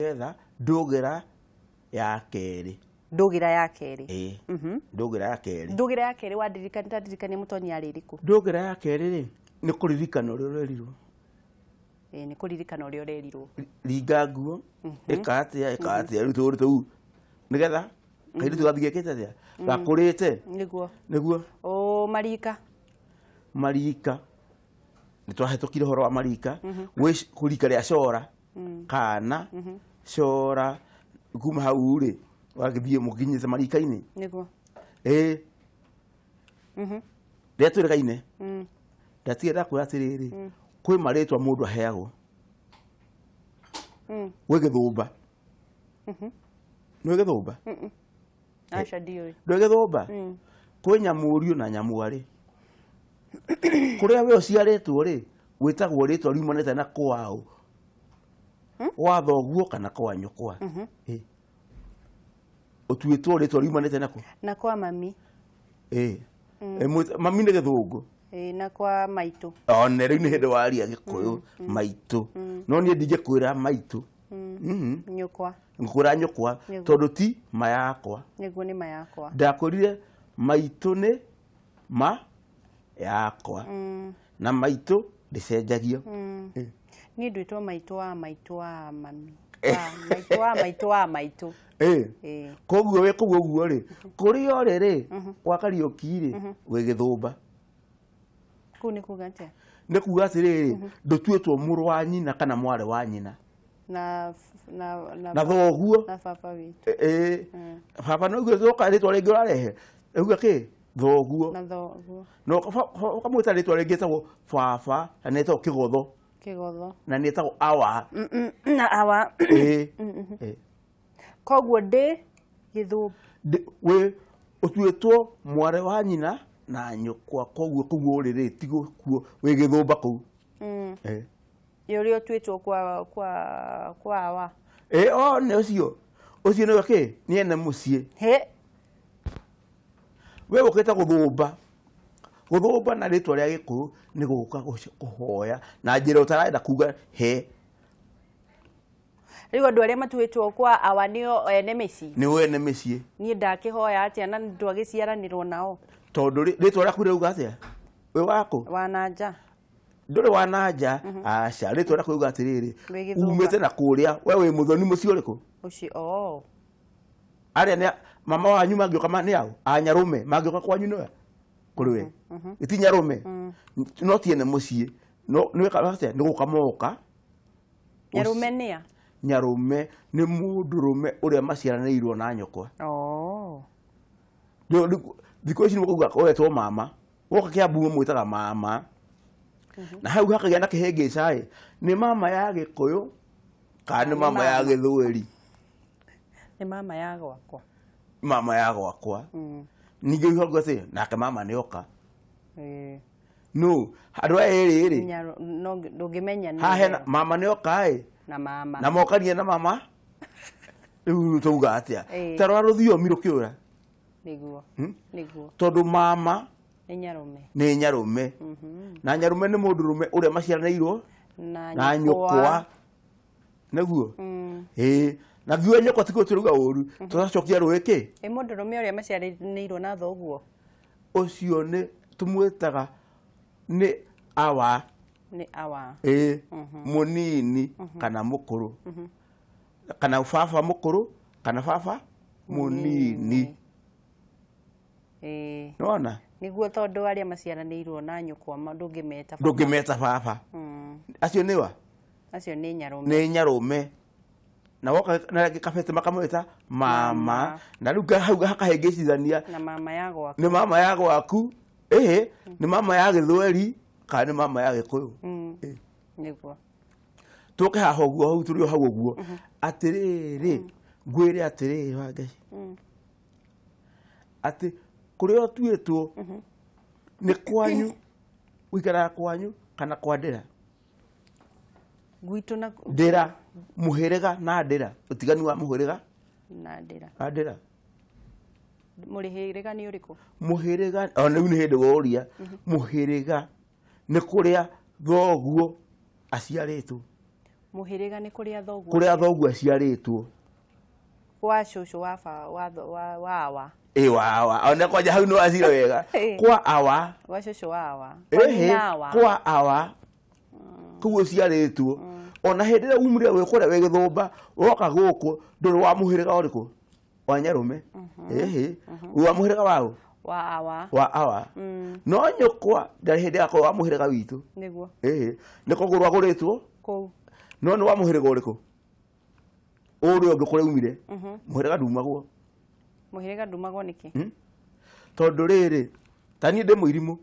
getha ndũgĩra ya kerĩ. Ndũgĩra ya kerĩ. Ndũgĩra ya kerĩ. Ndũgĩra ya kerĩ wadirikania Mũtonya arĩ rĩkũ? Ndũgĩra ya kerĩ rĩ nĩ kũririkana ũrĩa ũrerirwo. Nĩ kũririkana ũrĩa ũrerirwo. Ringa nguo ĩkatĩa rĩu tũrĩ tũu nĩgetha kairĩtu gathiĩkĩte atĩa gakũrĩte. Nĩguo marika nĩ twahĩtũkire ũhoro wa marika gwĩ kũrika rĩa Cora kana Cora kuma hau rĩ wagĩthiĩ mũkinyĩte marika-inĩ nĩguo rĩrĩa twĩrĩgaine ndatigĩra ndakwĩra atĩrĩrĩ kwĩ marĩtwa mũndũ aheagwo gwĩ Gĩthũmba. Nĩ Gĩthũmba? Aca ndiũĩ. Ndũĩ Gĩthũmba? Kwĩ Nyamũriũ na Nyamwari. Kũrĩa we ũciarĩtwo rĩ gwĩtagwo rĩtwa riumanĩte na kwao kwa thoguo kana kwa nyũkwa. Ũtuĩtwo rĩtwa riumanĩte na kwa mami. Mami nĩ Gĩthũngũ. Na kwa maitũ. Ona rĩu nĩ hĩndĩ waria Gĩkũyũ maitũ. No niĩ ndingĩkwĩra maitũ. Nyũkwa. Ngũkwĩra nyũkwa tondũ ti ma yakwa. Nĩguo nĩ ma yakwa. Ndakwĩrire maitũ nĩ ma yakwa na maitũ ndĩcenjagio. Niĩ ndwĩtwo maitũ wa mami. Maitũ wa maitũ. Koguo wĩ kũu ũguo rĩ kũrĩa ũrĩ rĩ gwa Kariũki rĩ wĩ Gĩthũmba. Kũu nĩ kuuga atĩa? Nĩ kuuga atĩrĩrĩ ndũtuĩtwo mũrũ wa nyina kana mwarĩ wa nyina na thoguo na baba witũ. Baba no gũcoka rĩtwa rĩngĩ ũrarehe auga kĩ thoguo no ũkamwĩta rĩtwa rĩngĩ ĩtagwo baba na nĩ ĩtagwo Kĩgotho na nĩ ĩtagwo Awa na Awa. Koguo ndĩ Gĩthũmba wĩ ũtuĩtwo mwarĩ wa nyina na nyũkwa koguo kũu ũrĩ ti kuo wĩ Gĩthũmba kũu. Ũrĩa ũtuĩtwo kwa Awa. Nĩ ũcio nĩwe kĩ nĩ ene mũciĩ. We ũkĩte gũthũmba na rĩtwa rĩa Gĩkũyũ nĩ gũka kũhoya na njĩra ũtarenda kuga he. Rĩu andũ arĩa matuĩtwo kwa Awa nĩo ene mĩciĩ. Nĩo ene mĩciĩ. Niĩ ndakĩhoya atĩa na twagĩciaranĩrwo nao. Tondũ rĩtwa rĩaku rĩuga atĩa wĩ wakũ? Wa nanja. Ndũrĩ wa nanja. Aca rĩtwa rĩaku rĩuga atĩrĩrĩ umĩte na kũrĩa we wĩ Mũthoni mũciĩ ũrĩkũ? Ũcio arĩa nĩ mama wanyu mangĩũka nĩ ao Nyarũme mangĩũka kwanyu nĩwe kũrĩ we ti Nyarũme no ti ene mũciĩ nĩ gũka moka. Nyarũme nĩ a? Nyarũme nĩ mũndũrũme ũrĩa maciaranĩirwo na nyũkwa. Thikũ ici nĩ mũkauga wetwo mama woka Kĩambu mwĩtaga mama na hau hakagĩa na kĩhĩngĩca nĩ mama ya Gĩkũyũ kana nĩ mama ya Gĩthweri? Nĩ mama ya gwakwa. Mama ya gwakwa. Ningĩ ihoga atĩ nake mama nĩ oka. No andũ aya erĩ rĩ ndũngĩmenya haha hena mama nĩ oka na mokanie na mama rĩu tũuga atĩa ta rwa rũthiomi rũkĩũra. Nĩguo tondũ mama nĩ Nyarũme na Nyarũme nĩ mũndũrũme ũrĩa maciaranĩirwo na nyũkwa nĩguo. Na thiwe nyũkwa tikuo tũruga ũru tũracokia rũĩkĩ mũndũrũme ũrĩa maciaranĩirwo na thoguo ũcio nĩ tũmwĩtaga nĩ Awa. Mũnini kana mũkũrũ kana baba mũkũrũ kana baba mũnini. Nĩwona nĩguo tondũ arĩa maciaranĩirwo na nyũkwa ndũngĩmeta baba. Acio nĩ wa? Acio nĩ Nyarũme. Nĩ Nyarũme na woka na gĩkabete makamwĩta mama na rĩu hau hakahĩngĩcithania nĩ mama ya gwaku nĩ mama ya Gĩthweri kana nĩ mama ya Gĩkũyũ. Nĩguo tũke haha ũguo hau tũrĩ hau ũguo atĩrĩrĩ ngwĩre atĩrĩrĩ Wangai atĩ kũrĩa ũtuĩtwo nĩ kwanyu ũikaraga kwanyu kana kwa Ndĩra? Gwitũ na Ndĩra mũhĩrĩga na Ndĩra ũtiganu wa mũhĩrĩga na Ndĩra. Ndĩra mũhĩrĩga nĩ ũrĩkũ? Mũhĩrĩga rĩu nĩ hĩndĩ woria mũhĩrĩga nĩ kũrĩa thoguo aciarĩtwo. Muhiriga ni kuria thoguo. Kuria thoguo aciarĩtwo. Kwa shushu wa awa. Wawa. Ona kwaja hau no acira wega. Kwa awa. Kwa shushu wa awa. Kwa awa. Kuguo ciarĩtwo. Ona hĩndĩ ĩrĩa umire wĩ kũrĩa wĩ Gĩthũmba woka gũkũ ndũrĩ wa mũhĩrĩga ũrĩkũ? Wa Nyarume. Wa mũhĩrĩga waũ? Wa awa. No nyũkwa ndarĩ hĩndĩ yakorwo wa mũhĩrĩga witũ. Nĩguo. Nĩ kũgũrũ agũrĩtwo? Kũu. No nĩ wa mũhĩrĩga ũrĩkũ? Ũrĩa ũngĩ kũrĩa umire? Mũhĩrĩga ndumagwo. Mũhĩrĩga ndumagwo nĩkĩ? Tondũ rĩrĩ, ta niĩ ndĩ mũirimũ.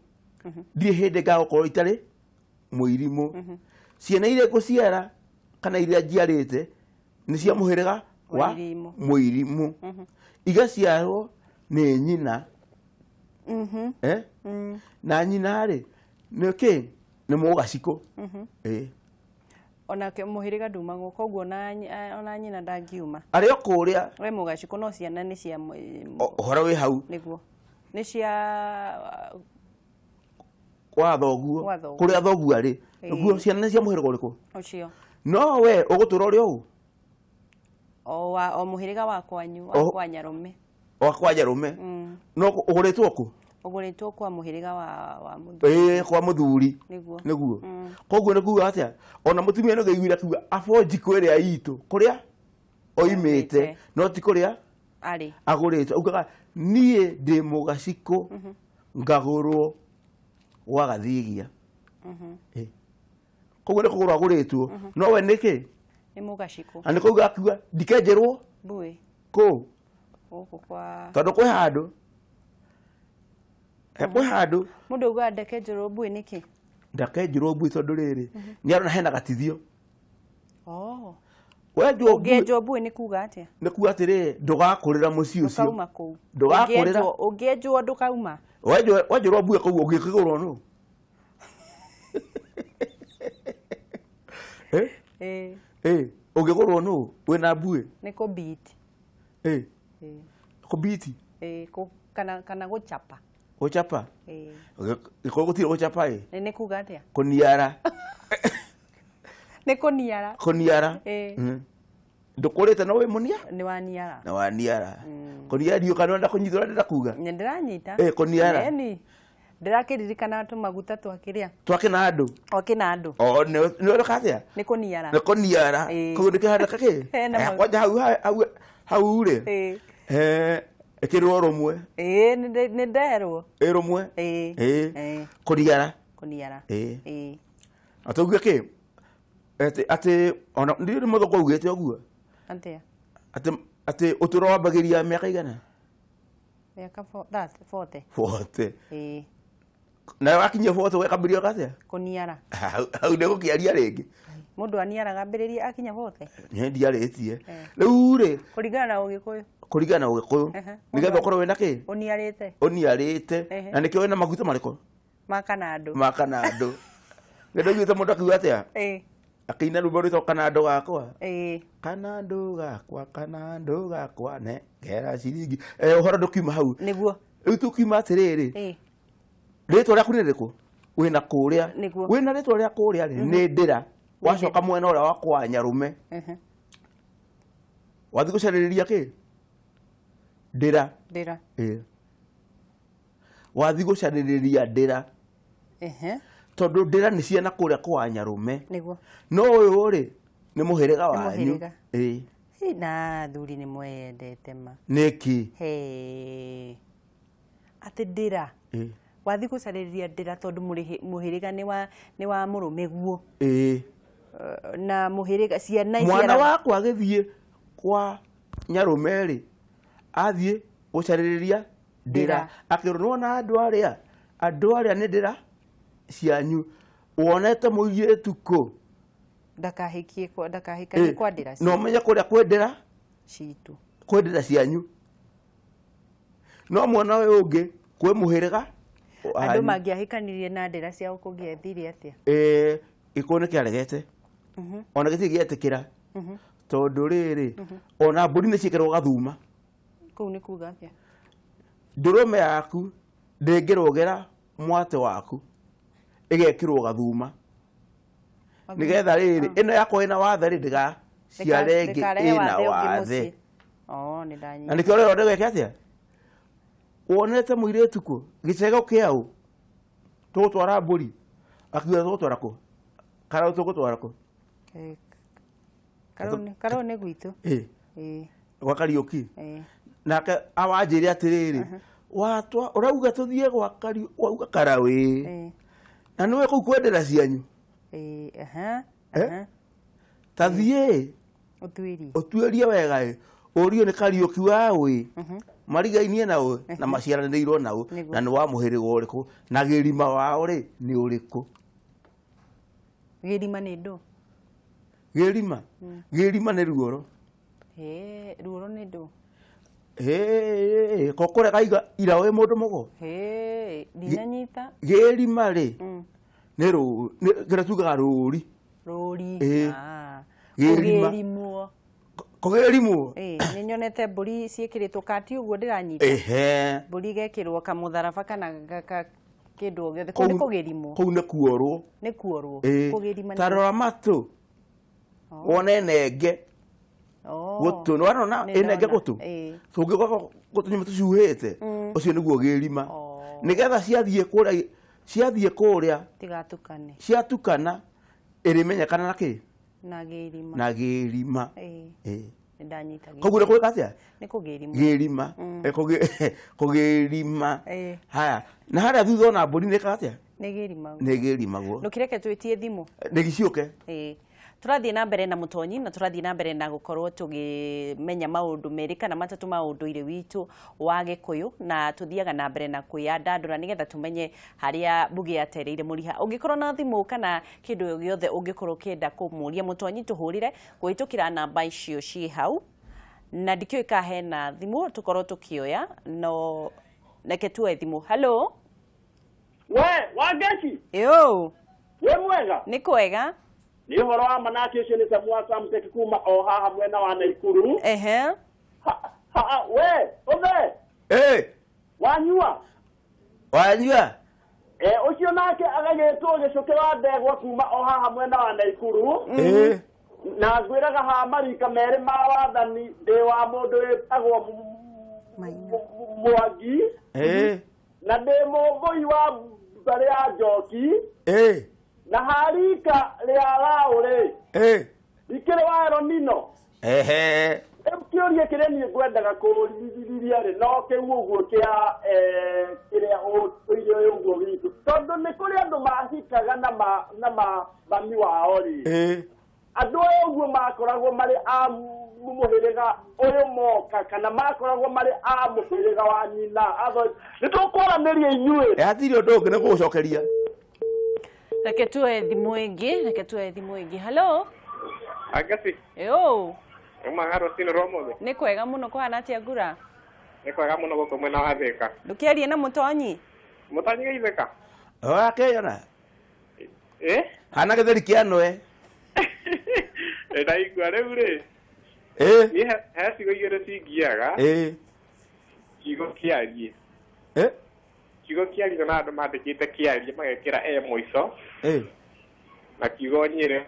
Ndirĩ hĩndĩ ngakorwo itarĩ mũirimũ. Ciana iria ngũciara kana iria njiarĩte nĩ cia mũhĩrĩga wa mũirimũ. Igaciarwo nĩ nyina. Na nyina rĩ nĩ kĩ? Nĩ mũgacikũ. Ona mũhĩrĩga ndumagwo koguo ona nyina ndangiuma. Arĩ o kũrĩa. We mũgacikũ no ciana nĩ cia ũhoro wĩ hau. Nĩguo. Nĩ cia kwa thoguo. Kũrĩa thoguo arĩ. Nĩguo ciana nĩ cia mũhĩrĩga ũrĩkũ? Ũcio. No we ũgũtũra ũrĩ ũũ? O mũhĩrĩga wa kwanyu, wa kwa Nyarume. Wa kwa Nyarume. No ũgũrĩtwo kũ? Ũgũrĩtwo kwa mũhĩrĩga wa mũthuri. Kwa mũthuri. Nĩguo. Koguo nĩ kuuga atĩa? Ona mũtumia nĩ ngaiguire akiuga abonjikũ ĩrĩa itũ. Kũrĩa? Oimĩte. No ti kũrĩa? Arĩ. Agũrĩtwo. Augaga niĩ ndĩ mũgacikũ ngagũrwo gwa Gathigia. Koguo nĩ kũgũrwo agũrĩtwo. No we nĩkĩ? Nĩ mũgacikũ. Na nĩ kuuga akiuga ndikenjerwo? Mbũĩ. Kũ? Gũkũ kwa. Tondũ kwĩ handũ. Kwĩ handũ. Mũndũ auga ndakenjerwo mbũĩ nĩkĩ? Ndakenjerwo mbũĩ tondũ rĩrĩ nĩ arona hena gatithio. Ũngĩenjwo mbũĩ nĩ kuuga atĩa? Nĩ kuuga atĩrĩrĩ ndũgakũrĩra mũciĩ ũcio. Ndũkauma kũu. Ndũgakũrĩra. Ũngĩenjwo ndũkauma. Wenjerwo mbũĩ kũu ũngĩkĩgũrwo nũ? Ũngĩgũrwo nũ wĩna mbũĩ? Nĩ kũbiti. Kũbiti? Kana gũchapa. Gũchapa? Gĩkorwo gũtirĩ gũchapa ĩ? Nĩ kuuga atĩa? Kũniara. Nĩ kũniara. Kũniara? Ndũkũrĩte no wĩ mũnia? Nĩ waniara. Nĩ waniara. Kũniara ndio kana ndenda kũnyita ndenda kuuga? Nĩ ndĩranyita. Kũniara. Ndĩrakĩririkana tũmaguta twakĩrĩa. Twakĩna andũ. Twakĩna andũ. Nĩ ũreka atĩa? Nĩ kũniara. Nĩ kũniara. Koguo nĩ kĩhanda kakĩ? Kwanja hau rĩ? Ĩkĩrwo rũmwe. Nĩ nderwo. Rũmwe? Kũniara. Kũniara. Atauga kĩ? Atĩ ona ndĩ mũthoko ugĩte ũguo. Atĩa? Atĩ ũtũũro wambagĩria mĩaka igana? Mĩaka 40. 40. Na wakinyia 40 wekambĩria atĩa? Kũniara. Hau nĩ gũkĩaria rĩngĩ. Mũndũ aniaraga ambĩrĩria akinya 40. Nĩ ndiarĩtie. Rĩu rĩ. Kũringana na Ũgĩkũyũ. Kũringana na Ũgĩkũyũ. Nĩgetha ũkorwo wĩna kĩ? Ũniarĩte. Ũniarĩte. Na nĩkĩo wĩna maguta marĩkũ? Ma kanandũ. Ma kanandũ. Nĩndaiguĩte mũndũ akiuga atĩa? Akĩina rwĩmbo rwĩtagwo kanandũ gakwa. Kanandũ gakwa, kanandũ gakwa, ngera ciringi. Ũhoro ndũkiuma hau. Nĩguo. Rĩu tũkiuma atĩrĩrĩ. Rĩtwa rĩaku nĩ rĩkũ? Wĩna kũrĩa. Wĩna rĩtwa rĩa kũrĩa rĩ nĩ Ndĩra. Wacoka mwena ũrĩa wa kwa Nyarume. Wathiĩ gũcarĩrĩria kĩ? Ndĩra. Ndĩra. Wathiĩ gũcarĩrĩria Ndĩra. Tondũ Ndĩra nĩ ciana kũrĩa kwa Nyarume. Nĩguo. No ũyũ rĩ nĩ mũhĩrĩga wanyu. Na thuri nĩ mwendete ma. Nĩkĩ? Atĩ Ndĩra. Wathiĩ gũcarĩrĩria Ndĩra tondũ mũhĩrĩga nĩ wa mũrũme guo. Na mũhĩrĩga ciana ici. Mwana wakwa agĩthiĩ kwa Nyarume rĩ athiĩ gũcarĩrĩria Ndĩra akĩrũnwo na andũ arĩa nĩ Ndĩra cianyu wonete mũirĩtu kũ? Ndakahikanie kwa Ndĩra cianyu. No menye kũrĩa kwĩ Ndĩra citũ. Kwĩ Ndĩra cianyu. No mwana ũyũ ũngĩ kwĩ mũhĩrĩga. Andũ mangĩahikanirie na Ndĩra ciao kũngĩathire atĩa? Gĩkũyũ nĩ kĩaregete. Ona gĩtirĩ gĩetĩkĩra. Tondũ rĩrĩ ona mbũri nĩ ciĩkĩrwo gathuma. Kũu nĩ kuuga atĩa? Ndũrũme yaku ndĩngĩrogera mwate waku ĩgekĩrwo gathuma. nigetha riri ino yakwa ina wathe ri ndiga ciarengi ina wathe ni ndanyita na nikio rero ndege atia wonete muiretu ku gicego kiau tugutwara mburi akiuga tugutwara ku karau tugutwara ku karau ni gwitu gwa Kariuki nake awanjire atiriri watwa urauga tuthie gwa Kariuki wauga karawi na niwe kuu kwendera cianyu tathie utwirie wega urio ni Kariuki wawe marigainie nawe na maciaranĩirwo nawe na nĩ wa mũhĩrĩga ũrĩkũ na gĩrima wao rĩ nĩ ũrĩkũ gĩrima nĩ ndũ gĩrima nĩ ruoro ruoro nĩ ndũ kokore kaiga ira we mũndũ mũgo ndinanyita gĩrima rĩ nĩ rũĩ tugaga rũri kũgĩrimwo kugerimwo ni nyonete mburi ciĩkĩrĩtwo kati ũguo ndĩranyita mburi gekĩrwo kamũtharaba kana kĩndũ gĩothe kũu nĩ kũgerimwo kũu nĩ kuorwo kũgerima tarora matũ wone nenge gũtũ nĩwarona nenge gũtũ tũngĩkorwo gũtũ nyuma tũciuhĩte ũcio nĩguo gĩrima nĩgetha ciathiĩ kũrĩa ciatukana ĩrĩmenyekana na kĩ na gĩrima koguo nĩ kwĩka atĩa gĩrima kũgĩrima haya na harĩa thutha ona mbũri nĩ ĩkaga atĩa nĩ gĩrimagwo nũkĩreke twĩtie thimũ nĩ gĩciũke turathiĩ na mbere na Mũtonyi na turathiĩ na mbere na gũkorwo tũgĩmenya maũndũ merĩ kana matatũ ma ũndũire witũ wa Gĩkũyũ na tuthiaga na mbere na kwĩyandandũra nĩgetha tũmenye harĩa mbugi yatereire mũriha. Ũngĩkorwo na thimũ kana kĩndũ gĩothe ũngĩkorwo kĩenda kũmũria Mũtonyi tũhũrĩre kũhĩtũkĩra namba icio ciĩ hau na ndikĩũĩ ka hena thimũ tũkorwo tũkĩoya no reke tuoe thimũ. Hello Wangeci wĩ mwega nĩ kwega ni horo wa manati ucio ni Samua Samteki kuma o haha mwena wa Naikuru we othe wanyua ucio nake agagĩtwo gĩcũkĩ wa ndegwa kuma o haha mwena wa Naikuru na ngwĩraga ha marika merĩ ma wathani ndĩ wa mũndũ wĩtagwo Mwangi na ndĩ mũmbũi wa mbarĩ ya Njoki na harika ria laure ikire waero nino kiurie kire ni ngwendaga kuriria ri no kiu uguo kia kire uire uguo witu tondu ni kuri andu mahikaga na mami wao ri andu uguo makoragwo mari a muhiriga uyu moka kana makoragwo mari a muhiriga wa nyina atho nitukwaraniria inyuĩ atiri undu ungi ni gucokeria reke tuoe thimũ ĩngĩ. Hello Agasi magaro sino romo nĩ kwega mũno kũhana atĩa ngura nĩ kwega mũno gũkũ mwena wa Thika ndũkĩaria na Mũtonyi gĩithĩka akeyona hana gĩtheri kĩa noe ndaigua rĩu rĩ he cigo igĩrĩ cingiaga kiugo kĩarie kiugo kĩarie na andũ mandĩkĩte kĩarie magekĩra mũico na kiugo Nyeri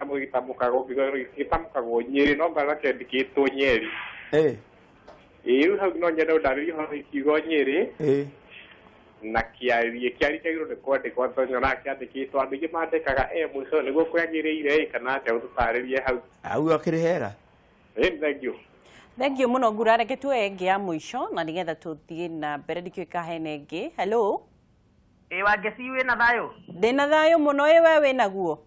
gĩtamũkagwo Nyeri no mbara kĩandĩkĩtwo Nyeri rĩu hau no nyende ũndarĩrie ho kiugo Nyeri na kĩarie kĩagĩrĩirwo nĩ kwandĩkwo tondũ na kĩandĩkĩtwo andũ aingĩ mandĩkaga mũico nĩguo kwagĩrĩire kana atĩa ũtũtarĩrie hau akĩrĩ hega thengiũ mũno ngura reke tuoe ĩngĩ ya mũico na nĩgetha tũthiĩ na mbere ndikĩũĩ ka hena ĩngĩ. Hello Wangeci wĩna thayũ ndĩna thayũ mũno we wĩnaguo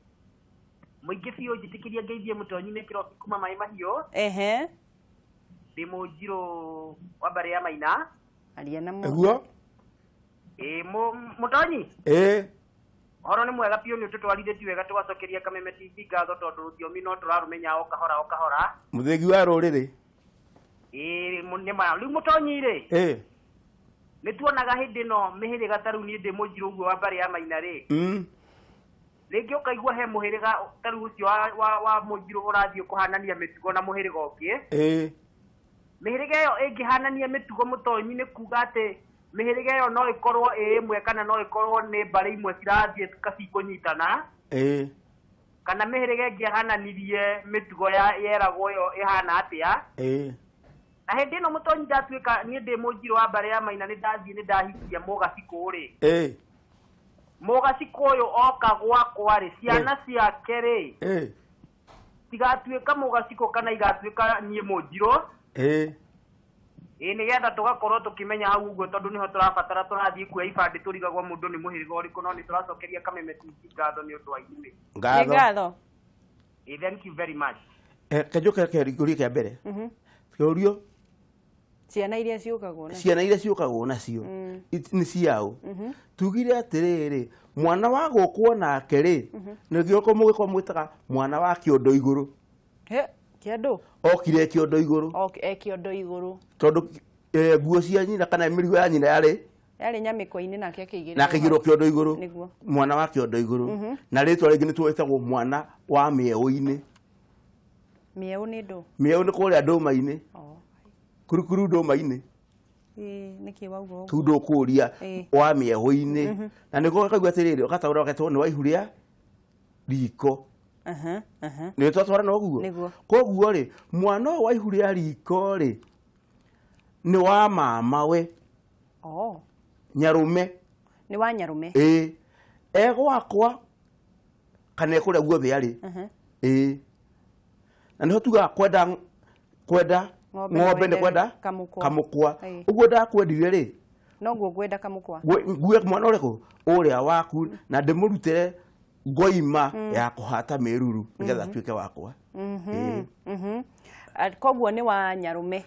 mũingĩ biũ njĩtĩkĩria ngeithie Mũtonyi nĩ kĩroki kuma Maĩ Mahiũ ndĩ Mũnjirũ wa mbarĩ ya Maina aria na guo Mũtonyi horo nĩ mwega biũ nĩ ũtũtwarithĩtie wega tũgacokeria Kameme TV ngatho tondũ rũthiomi no tũrarũmenya o kahora mũthĩgi wa rũrĩrĩ rĩu Mũtonyi rĩ nĩ tuonaga hĩndĩ ĩno mĩhĩrĩga ta rĩu niĩ ndĩ Mũnjirũ ũguo wa mbarĩ ya Maina rĩ rĩngĩ ũkaigua he mũhĩrĩga ta rĩu ũcio wa Mũnjirũ ũrathiĩ kũhanania mĩtugo na mũhĩrĩga ũngĩ mĩhĩrĩga ĩyo ĩngĩhanania mĩtugo Mũtonyi nĩ kuga atĩ mĩhĩrĩga ĩyo no ĩkorwo ĩmwe kana no ĩkorwo nĩ mbarĩ imwe cirathiĩ cikĩnyitana kana mihirige ngi hananirie mitugo ya yeragwo yo ihana atia na hindi no mutonyi ndatuika ni ndi mujiro wa bare ya maina ni ndathie ni ndahikia mugaciko ri mugaciko yo oka gwakwa ri ciana ciake ri tigatuika mugaciko kana igatuika nie mujiro ni getha tugakorwo tukimenya hau uguo tondu niho turabatara turathie kuya ibandi turigagwo mundu ni muhiriga uriku no ni turacokeria kamemeti ngatho ni undu wa ithimi ngatho thank you very much kajuka keriguri kia mbere kiorio ciana iria ciukagwo nacio ni ciao tugire atiriri mwana wa gukwo nake ri nigio ko mugiko mwitaga mwana wa kiondo iguru kiondo okire kiondo iguru kiondo iguru tondu guo cia nyina kana mirigo ya nyina yari nyamiko-ini nake akigirwo kiondo iguru mwana wa kiondo iguru na ritwa ringi ni twetagwo mwana wa mieu-ini mieu ni ndu mieu ni kuria nduma-ini kurukuru nduma-ini niki waugo kundu kuria wa mieu-ini na niguo kaigua atiriri ukataura gatwo ni wa ihuria riko ni twatwara no guo koguo ri mwana wa ihuria riko ri ni wa mama we nyarume ni wa nyarume egwakwa kana kuria guothe ari na niho tuga kwenda ng'ombe ni kwenda kamukwa uguo ndakwendire ri no guo gwenda kamukwa guo mwana uriku uria waku na ndimurutire ngoima ya kuhata meruru nigetha tuike wakwa koguo ni wa nyarume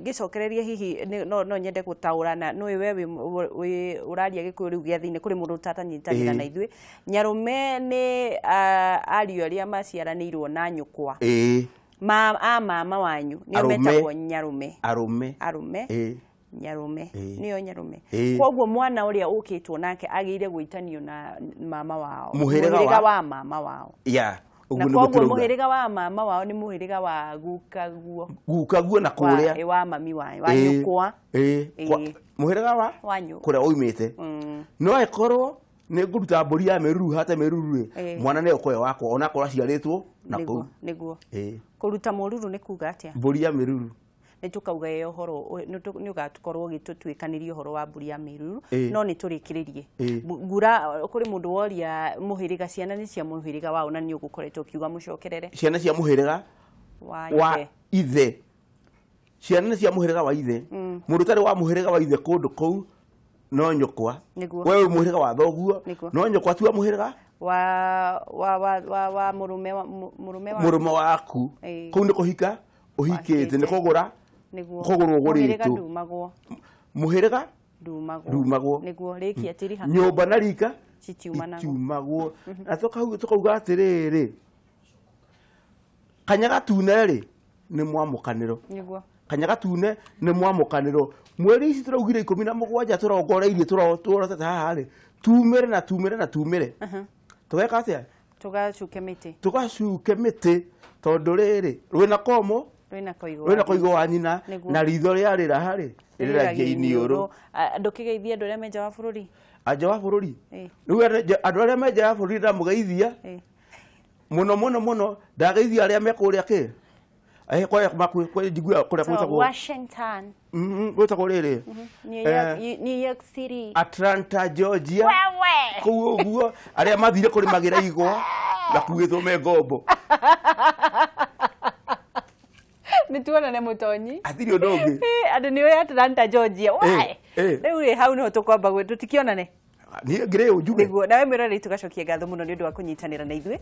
gicokererie hihi no nyende gutaurana no we uraria gikuyu riu gia thiini kuri mundu tatanyitanira na ithui nyarume ni ariu aria maciaranirwo na nyukwa mama wanyu ni metagwo nyarume arume nyarume niyo nyarume koguo mwana uria ukitwo nake agiire gwitanio na mama wao muhiriga wa mama wao na koguo muhiriga wa mama wao ni muhiriga wa gukaguo na kuria wa mami wa nyukwa muhiriga wa kuria uimite no ekorwo ni nguruta mburi ya meruru hata meruru mwana ne ukoe wako ona korwo ciaritwo na ku niguo kuruta mururu ni kuga atia mburi ya meruru ni tukauga ye uhoro ni ugatukorwo gitutwikaniria uhoro wa mburi ya meruru no ni turikiririe ngura kuri mundu woria muhiriga ciana ni cia muhiriga wao na ni ugukoretwo kiuga mucokerere ciana cia muhiriga wa ithe ciana ni cia muhiriga wa ithe mundu tari wa muhiriga wa ithe kundu kou no nyukwa wewe muhiriga wa thoguo no nyukwa tu wa muhiriga wa murume waku kou ni kuhika uhikite ni kugura kugurwo guritu muhiriga ndumagwo niguo rikia tiriha nyumba na rika citiumagwo na tukauga atiriri kanyaga tune ri ni mwamukaniro niguo kanyaga tune ni mwamukaniro mweri ici turaugire 17 turongoreirie turotete haha ri tumire tugeka atia tugacuke miti tondu riri rwina komo rwina koigo wa nyina na ritho riarira hari riragia iniuru ndukigeithia andu aria menja wa bururi anja wa bururi riu andu aria menja wa bururi ndamugeithia muno ndageithia aria mekuria ki kwa njigua kuria kwitagwo Washington gwitagwo riri New York City Atlanta Georgia kuu uguo aria mathire kurimagira igwa gakuithwo me ngombo nituonane mutonyi athiri ndongi andu ni we Atlanta Georgia why riu ri hau no tukwamba gwe tutikionane ni ngire ujuge niguo nawe mirori tugacokia ngatho muno ni undu wa kunyitanira na ithui.